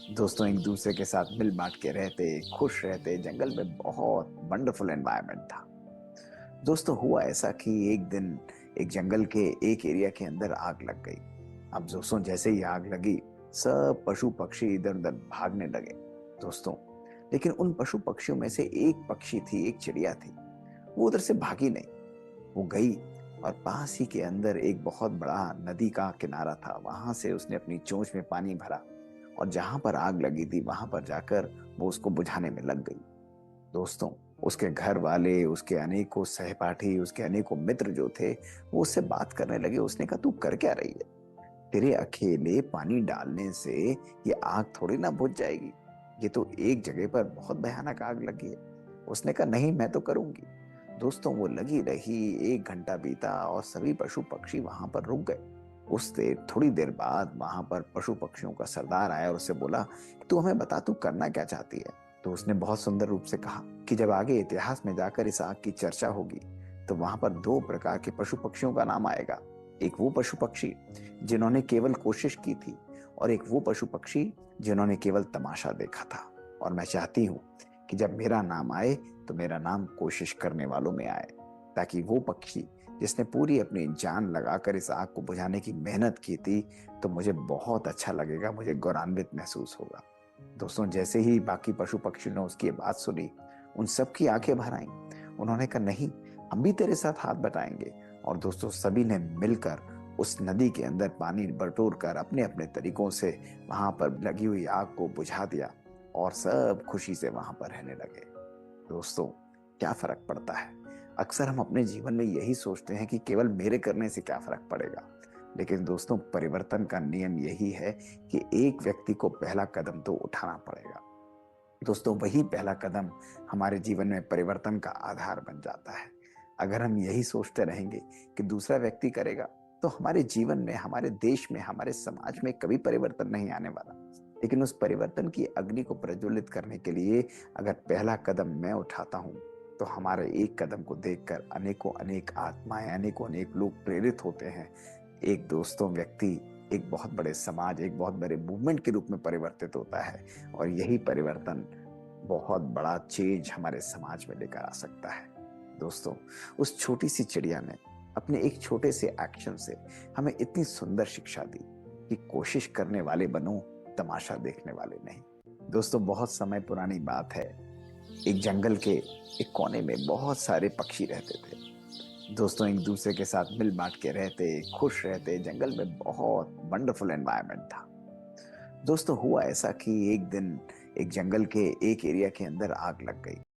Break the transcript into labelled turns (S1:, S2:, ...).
S1: दोस्तों एक दूसरे के साथ मिल बांट के रहते, खुश रहते, जंगल में बहुत वंडरफुल एनवायरनमेंट था। दोस्तों हुआ ऐसा कि एक दिन एक जंगल के एक एरिया के अंदर आग लग गई। अब दोस्तों जैसे ही आग लगी, सब पशु पक्षी इधर उधर भागने लगे। दोस्तों लेकिन उन पशु पक्षियों में से एक पक्षी थी, एक चिड़िया थी। वो उधर से भागी नहीं। वो गई और पास ही के अंदर एक बहुत बड़ा नदी का किनारा था। वहां से उसने अपनी चोंच में पानी भरा और जहां पर आग लगी थी वहां पर जाकर वो उसको बुझाने में लग गई। दोस्तों उसके घर वाले, उसके अनेकों सहपाठी, उसके अनेकों मित्र जो थे, वो उससे बात करने लगे। उसने कहा, तू कर क्या रही है? तेरे अकेले पानी डालने से ये आग थोड़ी ना बुझ जाएगी। ये तो एक जगह पर बहुत भयानक आग लगी है। उसने कहा, नहीं मैं तो करूंगी। दोस्तों वो लगी रही, 1 घंटा बीता और सभी पशु पक्षी वहां पर रुक गए। उससे थोड़ी देर बाद वहां पर पशु पक्षियों का सरदार आया और उससे बोला, तू हमें बता, तू करना क्या चाहती है? तो उसने बहुत सुंदर रूप से कहा कि जब आगे इतिहास में जाकर इस आग की चर्चा होगी तो वहां पर 2 प्रकार के पशु पक्षियों का नाम आएगा। एक वो पशु पक्षी जिन्होंने केवल कोशिश की थी और एक वो पशु पक्षी जिन्होंने केवल तमाशा देखा था। और मैं चाहती हूँ कि जब मेरा नाम आए तो मेरा नाम कोशिश करने वालों में आए, ताकि वो पक्षी जिसने पूरी अपनी जान लगाकर इस आग को बुझाने की मेहनत की थी, तो मुझे बहुत अच्छा लगेगा, मुझे गौरवान्वित महसूस होगा। दोस्तों जैसे ही बाकी पशु पक्षियों ने उसकी बात सुनी, उन सब की आंखें भर आईं। उन्होंने कहा, नहीं, हम भी तेरे साथ हाथ बटाएंगे। और दोस्तों सभी ने मिलकर उस नदी के अंदर पानी बटोर कर अपने अपने तरीकों से वहां पर लगी हुई आग को बुझा दिया और सब खुशी से वहां पर रहने लगे। दोस्तों क्या फर्क पड़ता है? अक्सर हम अपने जीवन में यही सोचते हैं कि केवल मेरे करने से क्या फर्क पड़ेगा। लेकिन दोस्तों परिवर्तन का नियम यही है कि एक व्यक्ति को पहला कदम तो उठाना पड़ेगा। दोस्तों वही पहला कदम हमारे जीवन में परिवर्तन का आधार बन जाता है। अगर हम यही सोचते रहेंगे कि दूसरा व्यक्ति करेगा, तो हमारे जीवन में, हमारे देश में, हमारे समाज में कभी परिवर्तन नहीं आने वाला। लेकिन उस परिवर्तन की अग्नि को प्रज्वलित करने के लिए अगर पहला कदम मैं उठाता हूं, तो हमारे एक कदम को देखकर अनेकों अनेक आत्माएं, अनेकों अनेक लोग प्रेरित होते हैं। एक दोस्तों व्यक्ति एक बहुत बड़े समाज, एक बहुत बड़े मूवमेंट के रूप में परिवर्तित होता है। और यही परिवर्तन बहुत बड़ा चेंज हमारे समाज में लेकर आ सकता है। दोस्तों उस छोटी सी चिड़िया ने अपने एक छोटे से एक्शन से हमें इतनी सुंदर शिक्षा दी कि कोशिश करने वाले बनो, तमाशा देखने वाले नहीं। दोस्तों बहुत समय पुरानी बात है, एक जंगल के एक कोने में बहुत सारे पक्षी रहते थे। दोस्तों एक दूसरे के साथ मिल बांट के रहते, खुश रहते, जंगल में बहुत वंडरफुल एनवायरनमेंट था। दोस्तों हुआ ऐसा कि एक दिन एक जंगल के एक एरिया के अंदर आग लग गई।